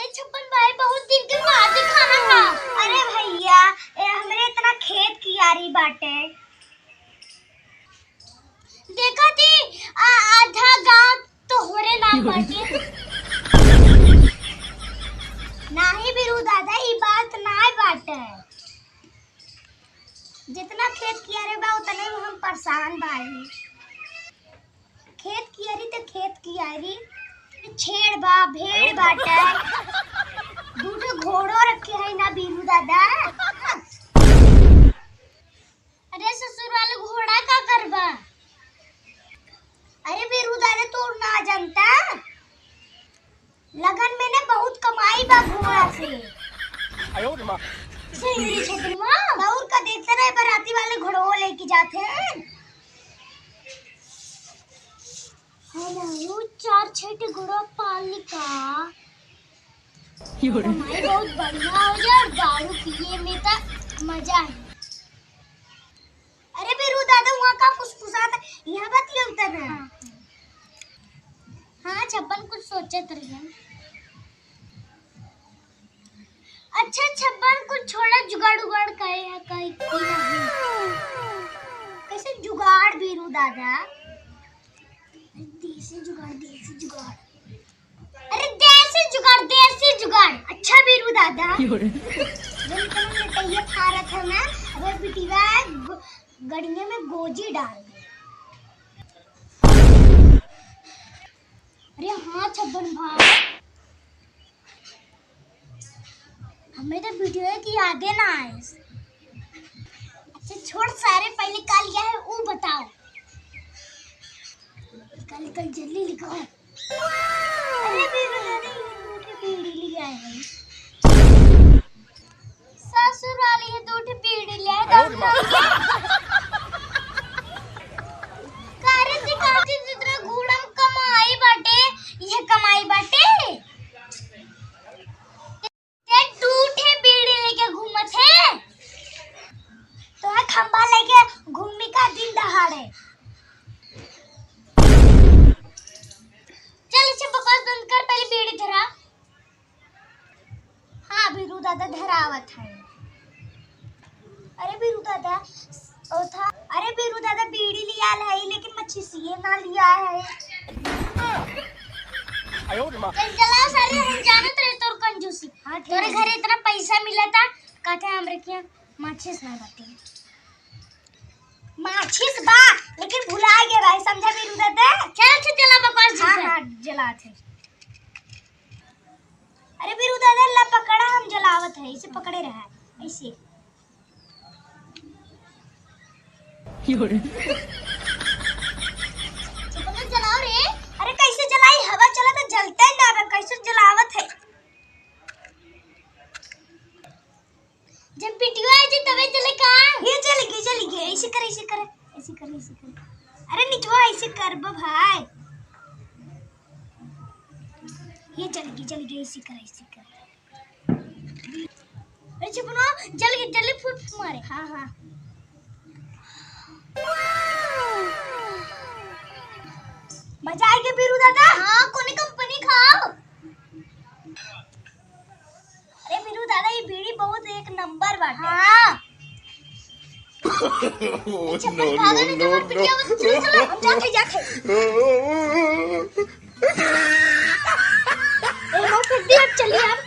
अरे छप्पन भाई बहुत दिन के बाद खाना खा। अरे भैया हमरे इतना खेत की यारी बाटे। देखा थी आधा गांव तो होरे नाम बाटे। नाही बिरू दादा ई बात नाय बाटे। जितना खेत की यारी बा उतने में हम परेशान बानी। खेत की यारी तो खेत की यारी, छेड़ बा भेड़ बाटे, दूठे घोड़ो रखे है ना बीरू दादा। अरे ससुर वाले घोड़ा का करबा? अरे बीरू दादा तू ना जानता, लगन में ना बहुत कमाई बा घोड़ा से। मेरे क्षेत्र में और का देखते रहे बराती वाले घोड़ो लेके जाते हैं। हम चार छठे घोड़ा पालने का कमाई बहुत बढ़िया हो जाए और दारू पिए में तो मजा है। अरे बीरू दादा वहाँ का फुसफुसाता यहाँ बात लगता ना। हाँ छप्पन कुछ सोचे थे। अच्छा छप्पन कुछ छोड़ा जुगाड़ उगाड़ करे है कहीं कैसे जुगाड़ बीरू दादा? देसी जुगाड़ अरे देसी जुगाड़। अच्छा बीरू दादा जब मिठाई खा रहा था ना, अब बिटिया गड़िया में गोजी डाल दी। अरे हाँ छप्पन भाई हमें तो वीडियो की यादें ना आए। अच्छा छोड़ सारे पहले का लिया है वो बताओ। कल जल्दी लिखो। अरे बीरू दादा ये दूठे बीड़ी ले आए हैं। ससुर वाली है दूठे बीड़ी ले आए। कार्य से काफी जितना घूड़म कमाई बाटे, ये कमाई बाटे। ये दूठे बीड़ी लेके घूमत है। तो है खंबा लेके घूमी का दिन दहाड़े। चल इसे बकवास बंद कर, पहले बीड़ी धरा। हाँ बीरू दादा धरावत है। अरे बीरू दादा अरे बीरू दादा बीड़ी लिया है लेकिन मच्छी सीए ना लिया है। चल चला सारे हम जानत रहे तोर कंजूसी। हाँ, ठीक तोरे है। घरे इतना पैसा मिला था कहते हमरे के माचिस ना बाटे। माचिस बा लेकिन भुला गया भाई, समझा बीरू दादा? चल चला बकवास हाँ कर। हाँ जला थे। अरे बीरू दादा ला पकड़ा हम जलावत है, इसे पकड़े रहा ऐसे। जलाओ रे। अरे कैसे जलाई? हवा चला तो जलता ही ना बा, कैसे जलावत है? जब वीडियो आई थी तबे चले कहां? ये चली गई ऐसे करे। अरे निकवा ऐसे कर बा भाई। ये चली गई ऐसे कर। अरे छपनो जल्दी फुट मारे। हाँ मजा आएगा बीरू दादा। हाँ कोनी कंपनी खाओ। अरे बीरू दादा ये बीड़ी बहुत एक नंबर बाटे। हाँ हम जाते अब चलिए आप।